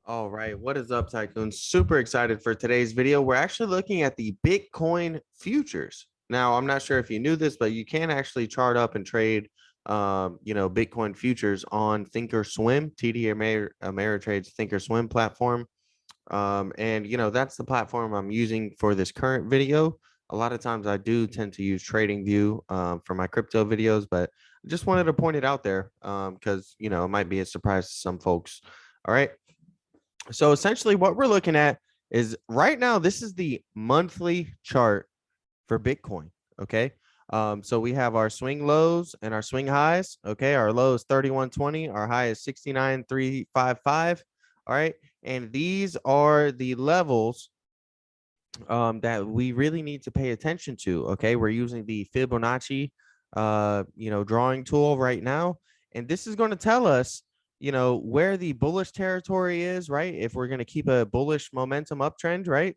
All right, what is up, Tycoon? Super excited for today's video. We're actually looking at the Bitcoin futures. Now, I'm not sure if you knew this, but you can actually chart up and trade, Bitcoin futures on Thinkorswim, TD Ameritrade's Thinkorswim platform. And that's the platform I'm using for this current video. A lot of times I do tend to use TradingView for my crypto videos, but I just wanted to point it out there because it might be a surprise to some folks. All right. So essentially what we're looking at is right now, this is the monthly chart for Bitcoin. Okay. So we have our swing lows and our swing highs. Okay. Our low is 31.20. Our high is 69.355. All right. And these are the levels that we really need to pay attention to. Okay. We're using the Fibonacci, drawing tool right now. And this is going to tell us, where the bullish territory is, right? If we're going to keep a bullish momentum uptrend, right?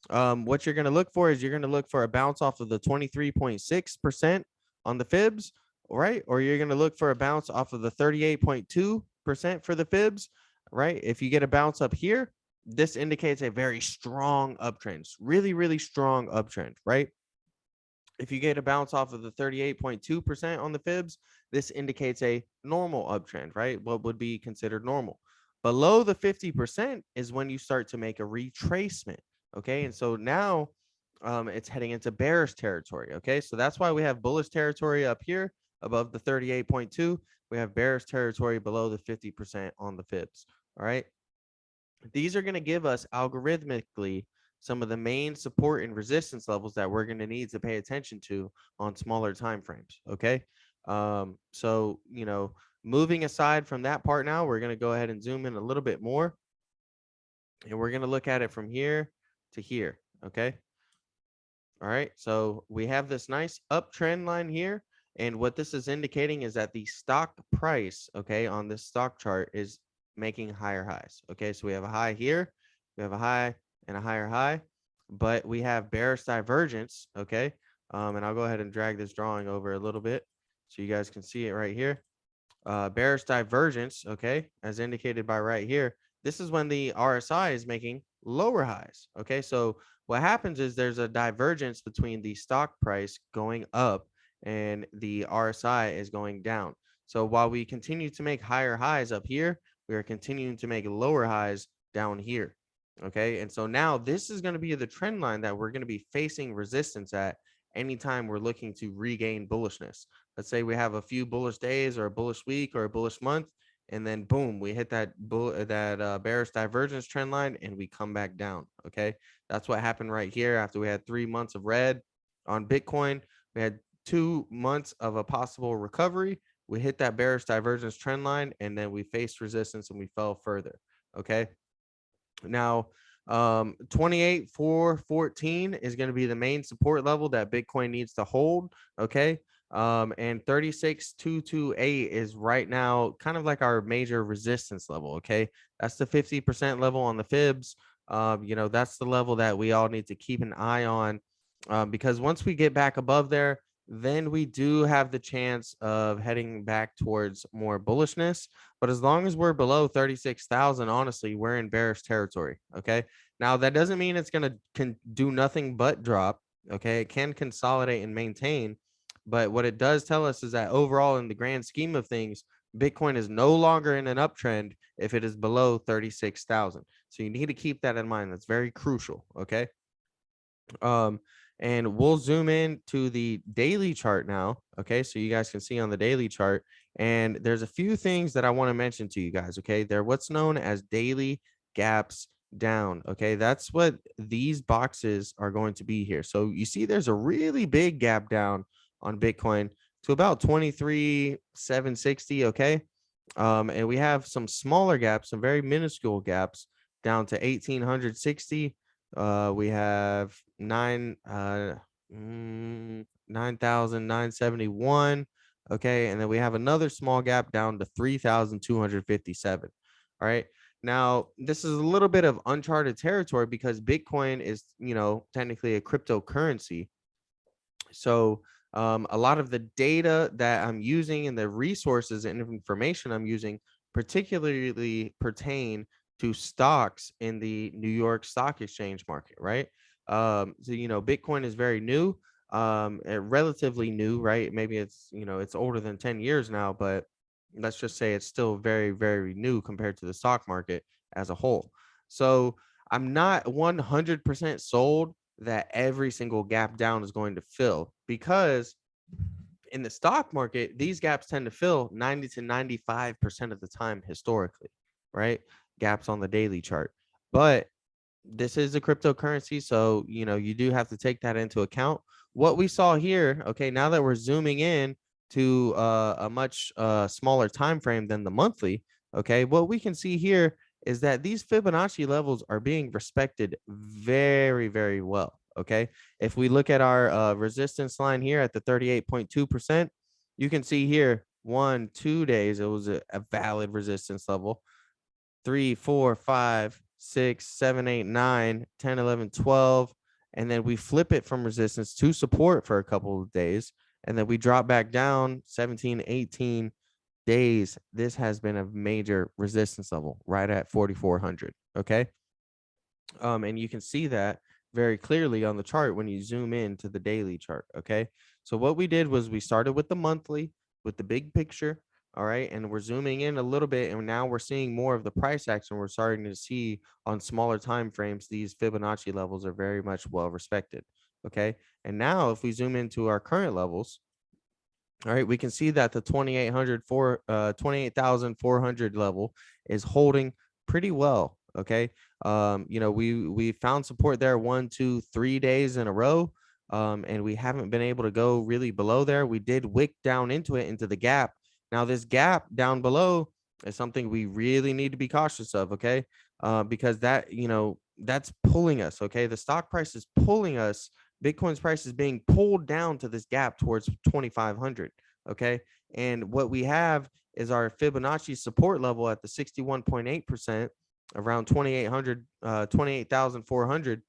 What you're going to look for is you're going to look for a bounce off of the 23.6% on the fibs, right? Or you're going to look for a bounce off of the 38.2% for the fibs, right? If you get a bounce up here, this indicates a very strong uptrend, really, really strong uptrend, right? If you get a bounce off of the 38.2% on the fibs, this indicates a normal uptrend, right? What would be considered normal. Below the 50% is when you start to make a retracement. Okay. And so now it's heading into bearish territory. Okay. So that's why we have bullish territory up here above the 38.2. We have bearish territory below the 50% on the fibs. All right. These are going to give us algorithmically some of the main support and resistance levels that we're going to need to pay attention to on smaller time frames. Okay. So, moving aside from that part now, we're going to go ahead and zoom in a little bit more. And we're going to look at it from here to here. Okay. All right. So we have this nice uptrend line here. And what this is indicating is that the stock price, okay, on this stock chart is making higher highs. Okay. So we have a high here, we have a high and a higher high, but we have bearish divergence. Okay. And I'll go ahead and drag this drawing over a little bit so you guys can see it right here. Bearish divergence. Okay. As indicated by right here. This is when the RSI is making lower highs. Okay. So what happens is there's a divergence between the stock price going up and the RSI is going down. So while we continue to make higher highs up here, we are continuing to make lower highs down here. Okay. And so now this is going to be the trend line that we're going to be facing resistance at anytime we're looking to regain bullishness. Let's say we have a few bullish days or a bullish week or a bullish month, and then boom, we hit that bearish divergence trend line and we come back down. Okay. That's what happened right here after we had 3 months of red on Bitcoin. We had 2 months of a possible recovery. We hit that bearish divergence trend line and then we faced resistance and we fell further. Okay. Now, 28,414 is going to be the main support level that Bitcoin needs to hold. Okay. And 36,228 is right now kind of like our major resistance level. Okay. That's the 50% level on the fibs. That's the level that we all need to keep an eye on because once we get back above there, then we do have the chance of heading back towards more bullishness. But as long as we're below 36,000, honestly, we're in bearish territory. Okay. Now, that doesn't mean it's going to do nothing but drop. Okay. It can consolidate and maintain. But what it does tell us is that overall, in the grand scheme of things, Bitcoin is no longer in an uptrend if it is below 36,000. So you need to keep that in mind. That's very crucial. Okay. And we'll zoom in to the daily chart now. Okay. So you guys can see on the daily chart. And there's a few things that I want to mention to you guys. Okay. They're what's known as daily gaps down. Okay. That's what these boxes are going to be here. So you see, there's a really big gap down on Bitcoin to about 23,760. Okay. And we have some smaller gaps, some very minuscule gaps down to 1,860. We have 9,971. Okay. And then we have another small gap down to 3,257. All right. Now, this is a little bit of uncharted territory because Bitcoin is, technically a cryptocurrency. So a lot of the data that I'm using and the resources and information I'm using particularly pertain to stocks in the New York Stock Exchange market, right? So Bitcoin is very new, relatively new, right? Maybe it's it's older than 10 years now, but let's just say it's still very, very new compared to the stock market as a whole. So I'm not 100% sold that every single gap down is going to fill, because in the stock market, these gaps tend to fill 90 to 95% of the time historically, right? Gaps on the daily chart. But this is a cryptocurrency, so you do have to take that into account. What we saw here, okay, now that we're zooming in to a much smaller time frame than the monthly, okay, what we can see here is that these Fibonacci levels are being respected very, very well. Okay, if we look at our resistance line here at the 38.2%, you can see here 1, 2 days it was a valid resistance level. 3, 4, 5, 6, 7, 8, 9, 10, 11, 12. And then we flip it from resistance to support for a couple of days. And then we drop back down 17, 18 days. This has been a major resistance level right at 4,400. Okay. And you can see that very clearly on the chart when you zoom in to the daily chart. Okay. So what we did was we started with the monthly, with the big picture. All right. And we're zooming in a little bit. And now we're seeing more of the price action. We're starting to see on smaller time frames, these Fibonacci levels are very much well respected. Okay. And now if we zoom into our current levels, all right, we can see that the 28,400 level is holding pretty well. Okay. We found support there 1, 2, 3 days in a row. And we haven't been able to go really below there. We did wick down into it, into the gap. Now, this gap down below is something we really need to be cautious of. Okay. Because that's pulling us. Okay. The stock price is pulling us. Bitcoin's price is being pulled down to this gap towards 2,500. Okay. And what we have is our Fibonacci support level at the 61.8%, around 2,800, 28,400.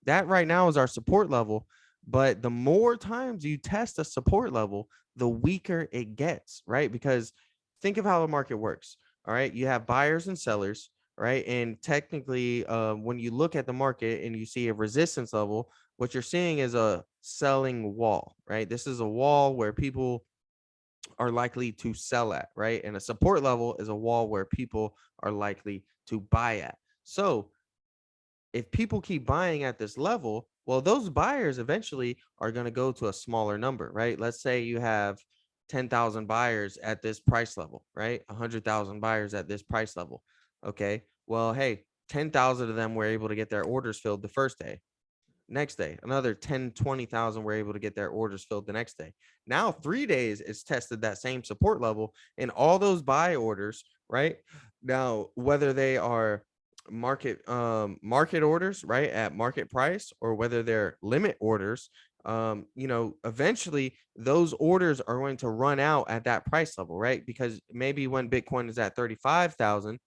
That right now is our support level. But the more times you test a support level, the weaker it gets, right? Because think of how the market works. All right. You have buyers and sellers, right? And technically, when you look at the market and you see a resistance level, what you're seeing is a selling wall, right? This is a wall where people are likely to sell at, right? And a support level is a wall where people are likely to buy at. So if people keep buying at this level, well, those buyers eventually are going to go to a smaller number, right? Let's say you have 10,000 buyers at this price level, right? 100,000 buyers at this price level. Okay. Well, hey, 10,000 of them were able to get their orders filled the first day. Next day, another 10, 20,000 were able to get their orders filled the next day. Now, 3 days it's tested that same support level, and all those buy orders, right? Now, whether they are market orders, right, at market price, or whether they're limit orders, eventually those orders are going to run out at that price level, right? Because maybe when Bitcoin is at 35,000,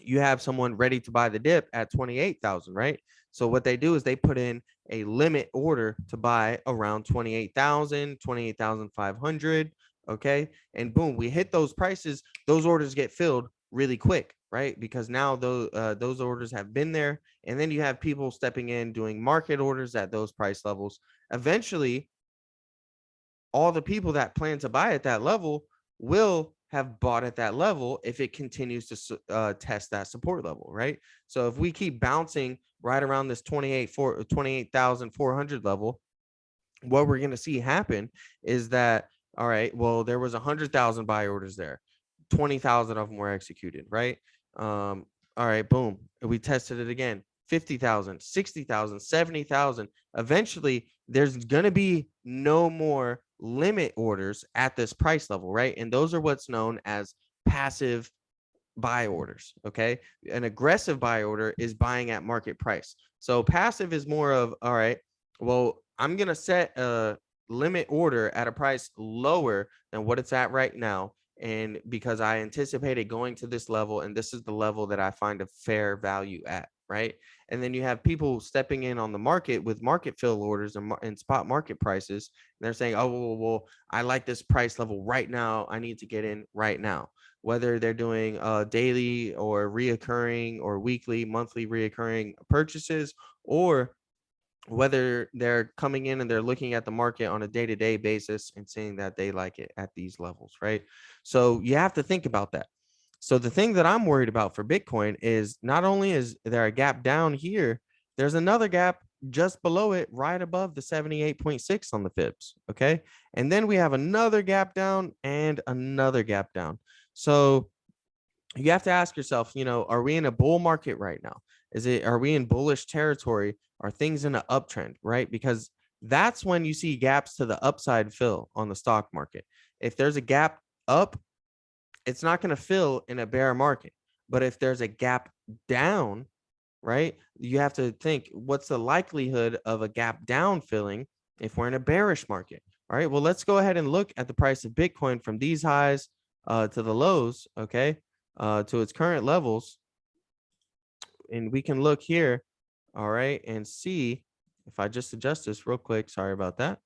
you have someone ready to buy the dip at 28,000, right? So what they do is they put in a limit order to buy around 28,000, 28,500. Okay. And boom, we hit those prices. Those orders get filled really quick, right? Because now those orders have been there. And then you have people stepping in doing market orders at those price levels. Eventually, all the people that plan to buy at that level will have bought at that level if it continues to test that support level, right? So if we keep bouncing right around this 28,400 level, what we're going to see happen is that, all right, well, there was 100,000 buy orders there. 20,000 of them were executed, right? All right, boom. We tested it again. 50,000, 60,000, 70,000. Eventually, there's going to be no more limit orders at this price level, right? And those are what's known as passive buy orders. Okay. An aggressive buy order is buying at market price. So passive is more of, all right, well, I'm going to set a limit order at a price lower than what it's at right now. And because I anticipate it going to this level, and this is the level that I find a fair value at, right? And then you have people stepping in on the market with market fill orders and spot market prices. And they're saying, oh, well, I like this price level right now. I need to get in right now. whether they're doing daily or reoccurring or weekly, monthly reoccurring purchases, or whether they're coming in and they're looking at the market on a day-to-day basis and seeing that they like it at these levels, right? So you have to think about that. So the thing that I'm worried about for Bitcoin is not only is there a gap down here, there's another gap just below it, right above the 78.6 on the Fibs. Okay. And then we have another gap down and another gap down. So you have to ask yourself, are we in a bull market right now? Are we in bullish territory? Are things in an uptrend, right? Because that's when you see gaps to the upside fill on the stock market. If there's a gap up, it's not going to fill in a bear market. But if there's a gap down, right, you have to think, what's the likelihood of a gap down filling if we're in a bearish market? All right, well, let's go ahead and look at the price of Bitcoin from these highs to the lows, okay, to its current levels. And we can look here, all right, and see if I just adjust this real quick. Sorry about that.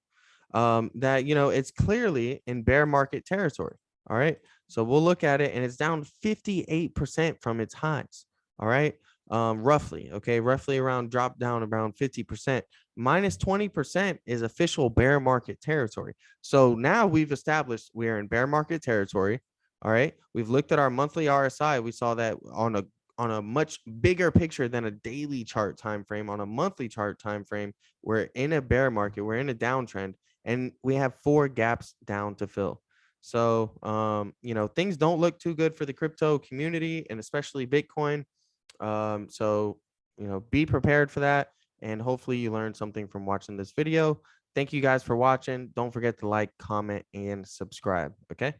That, it's clearly in bear market territory. All right. So we'll look at it and it's down 58% from its highs. All right. Roughly. Okay. Roughly around drop down around 50%. Minus 20% is official bear market territory. So now we've established we're in bear market territory. All right. We've looked at our monthly RSI. We saw that on a much bigger picture than a daily chart time frame. On a monthly chart time frame, we're in a bear market. We're in a downtrend, and we have 4 gaps down to fill. So, things don't look too good for the crypto community and especially Bitcoin. So, be prepared for that. And hopefully you learned something from watching this video. Thank you guys for watching. Don't forget to like, comment, and subscribe. Okay.